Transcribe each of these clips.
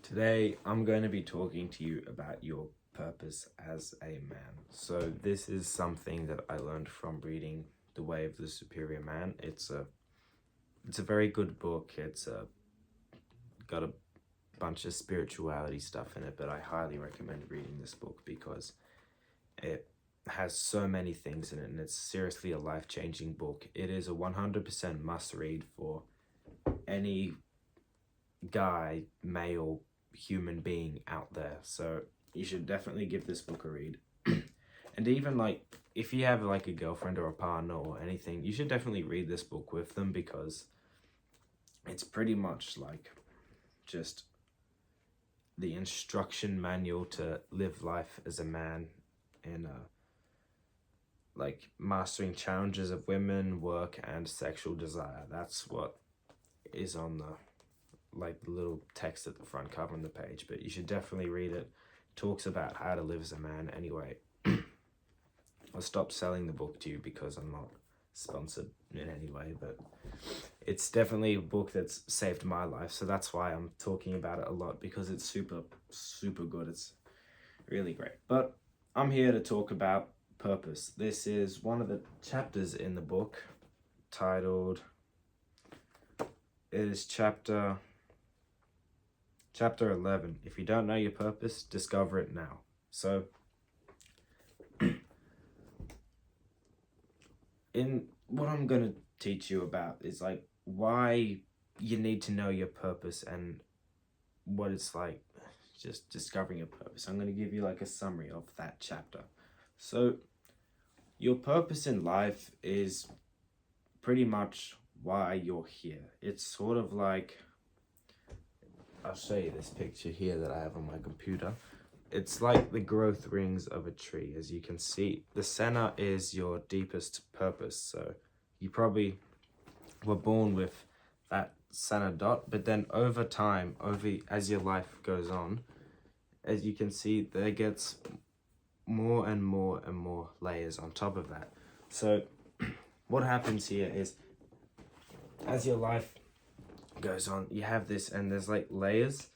Today, I'm going to be talking to you about your purpose as a man. So, this is something that I learned from reading The Way of the Superior Man. It's a very good book. It's got a bunch of spirituality stuff in it, but I highly recommend reading this book because it has so many things in it, and it's seriously a life-changing book. It is a 100% must-read for any guy, male, human being out there. So you should definitely give this book a read. And even if you have a girlfriend or a partner or anything, you should definitely read this book with them because it's pretty much just the instruction manual to live life as a man in mastering challenges of women, work, and sexual desire. That's what is on the little text at the front cover on the page, but you should definitely read it. It talks about how to live as a man. Anyway, I'll stop selling the book to you because I'm not sponsored in any way, but it's definitely a book that's saved my life, so that's why I'm talking about it a lot, because it's super good. It's really great. But I'm here to talk about purpose. This is one of the chapters in the book titled, it is chapter 11. If you don't know your purpose, discover it now. So, in what I'm going to teach you about is why you need to know your purpose and what it's like just discovering your purpose. I'm going to give you a summary of that chapter. So, your purpose in life is pretty much why you're here. It's sort of I'll show you this picture here that I have on my computer. It's like the growth rings of a tree. As you can see, the center is your deepest purpose. So you probably were born with that center dot, but then over time, as your life goes on, as you can see, there gets more and more and more layers on top of that. So what happens here is, as your life goes on, you have this, and there's layers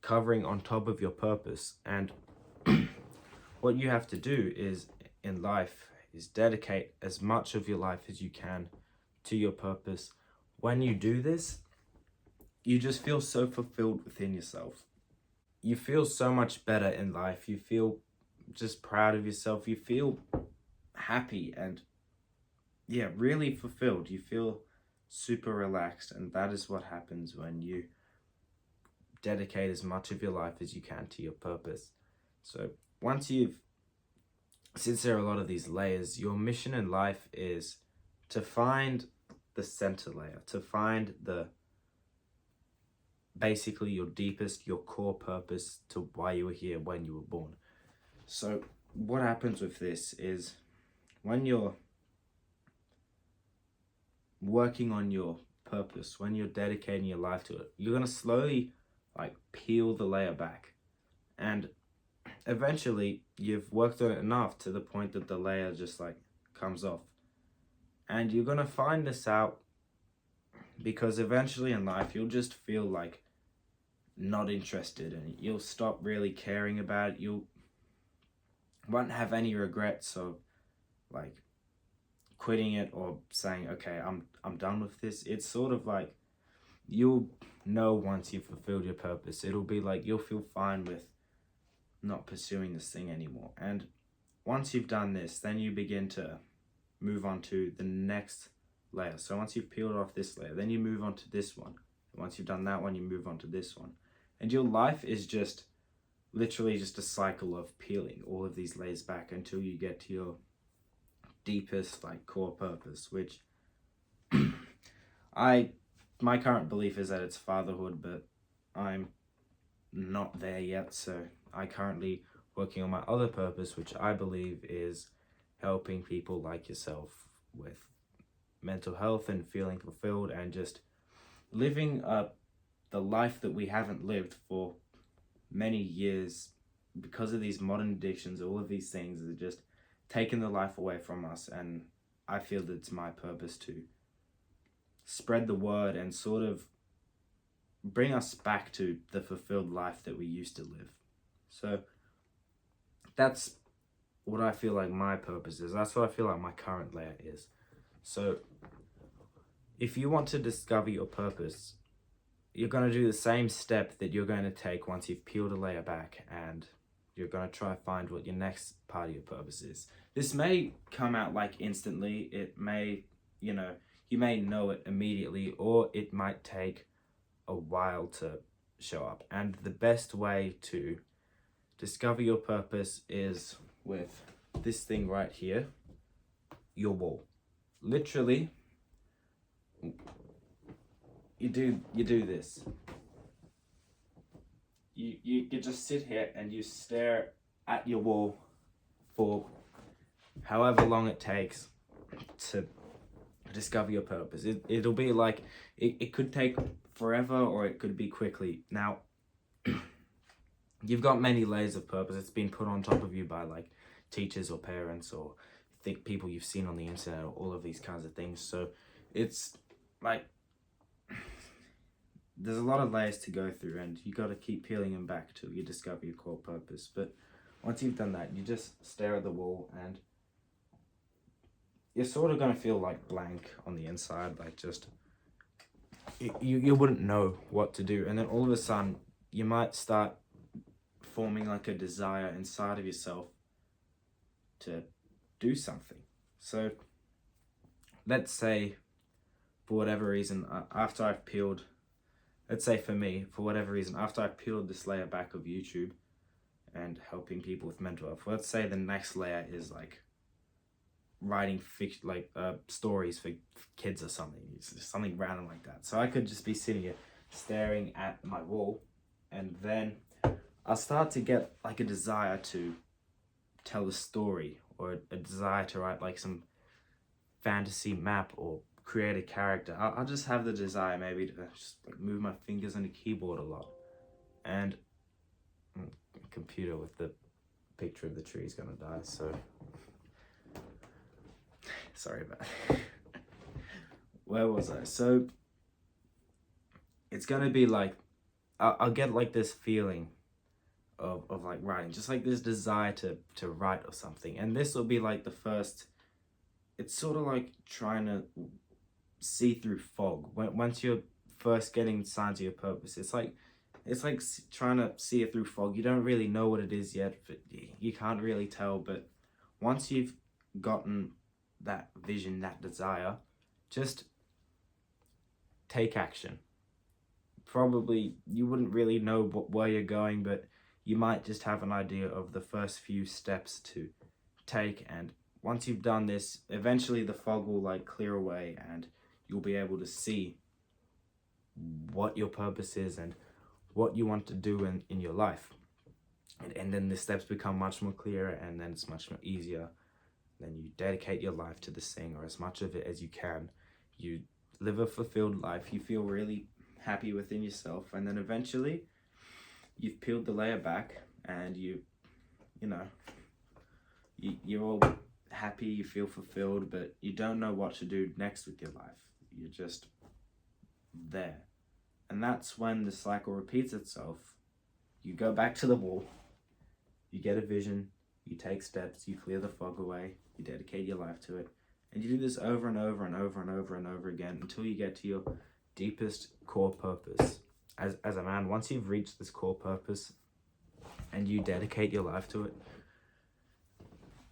covering on top of your purpose. And what you have to do is in life is dedicate as much of your life as you can to your purpose. When you do this, you just feel so fulfilled within yourself. You feel so much better in life. You feel just proud of yourself. You feel happy and really fulfilled. You feel super relaxed, and that is what happens when you dedicate as much of your life as you can to your purpose. So since there are a lot of these layers, your mission in life is to find the center layer, to find basically your deepest, your core purpose to why you were here when you were born. So what happens with this is, when you're working on your purpose, when you're dedicating your life to it, you're going to slowly peel the layer back, and eventually you've worked on it enough to the point that the layer just comes off. And you're going to find this out because eventually in life you'll just feel not interested, and you'll stop really caring about it. You won't have any regrets of quitting it or saying, okay, I'm done with this. It's sort of you'll know once you've fulfilled your purpose. It'll be you'll feel fine with not pursuing this thing anymore. And once you've done this, then you begin to move on to the next layer. So once you've peeled off this layer, then you move on to this one. And once you've done that one, you move on to this one. And your life is just literally just a cycle of peeling all of these layers back until you get to your deepest core purpose, which my current belief is that it's fatherhood, but I'm not there yet. So I currently working on my other purpose, which I believe is helping people like yourself with mental health and feeling fulfilled and just living the life that we haven't lived for many years because of these modern addictions. All of these things are just taking the life away from us, and I feel that it's my purpose to spread the word and sort of bring us back to the fulfilled life that we used to live. So that's what I feel like my purpose is. That's what I feel like my current layer is. So if you want to discover your purpose, you're going to do the same step that you're going to take once you've peeled a layer back, and you're going to try to find what your next part of your purpose is. This may come out like instantly. It may, you may know it immediately, or it might take a while to show up. And the best way to discover your purpose is with this thing right here, your wall. Literally, you do this. You just sit here and you stare at your wall for however long it takes to discover your purpose. It'll be like, it could take forever, or it could be quickly. Now, you've got many layers of purpose. It's been put on top of you by like teachers or parents or think people you've seen on the internet, or all of these kinds of things. So it's like, there's a lot of layers to go through, and you got to keep peeling them back till you discover your core purpose. But once you've done that, you just stare at the wall, and you're sort of going to feel like blank on the inside, like just you wouldn't know what to do. And then all of a sudden you might start forming like a desire inside of yourself to do something. So let's say, for whatever reason, after I've peeled, let's say for me, for whatever reason, after I've peeled this layer back of YouTube and helping people with mental health, let's say the next layer is like writing fiction, like stories for kids or something. It's just something random like that. So I could just be sitting here staring at my wall, and then I'll start to get like a desire to tell a story, or a desire to write like some fantasy map or create a character. I'll just have the desire maybe to just like move my fingers on the keyboard a lot. And computer with the picture of the tree is gonna die, so sorry about that. Where was I? So it's gonna be like, I'll get like this feeling of like writing, just like this desire to write or something. And this will be like the first, it's sort of like trying to see through fog. Once you're first getting signs of your purpose, it's like trying to see it through fog. You don't really know what it is yet, but you can't really tell. But once you've gotten that vision, that desire, just take action. Probably you wouldn't really know where you're going, but you might just have an idea of the first few steps to take. And once you've done this, eventually the fog will like clear away, and you'll be able to see what your purpose is and what you want to do in your life. And then the steps become much more clearer, and then it's much more easier. Then you dedicate your life to this thing, or as much of it as you can. You live a fulfilled life. You feel really happy within yourself, and then eventually you've peeled the layer back, and you're all happy, you feel fulfilled, but you don't know what to do next with your life. You're just there. And that's when the cycle repeats itself. You go back to the wall, you get a vision, you take steps, you clear the fog away, you dedicate your life to it, and you do this over and over and over and over and over again until you get to your deepest core purpose. As a man, once you've reached this core purpose and you dedicate your life to it,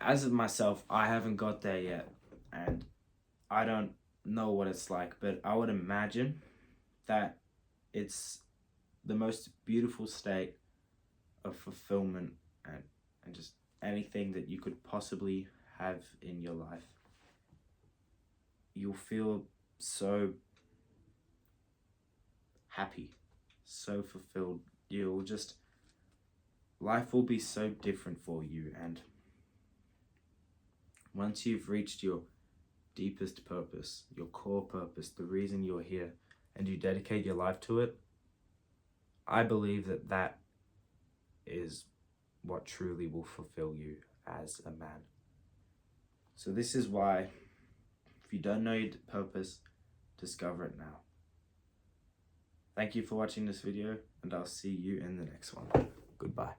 as of myself, I haven't got there yet, and I don't know what it's like, but I would imagine that it's the most beautiful state of fulfillment and just anything that you could possibly have in your life. You'll feel so happy, so fulfilled. Life will be so different for you. And once you've reached your deepest purpose, your core purpose, the reason you're here, and you dedicate your life to it, I believe that is what truly will fulfill you as a man. So this is why, if you don't know your purpose, discover it now. Thank you for watching this video, and I'll see you in the next one. Goodbye.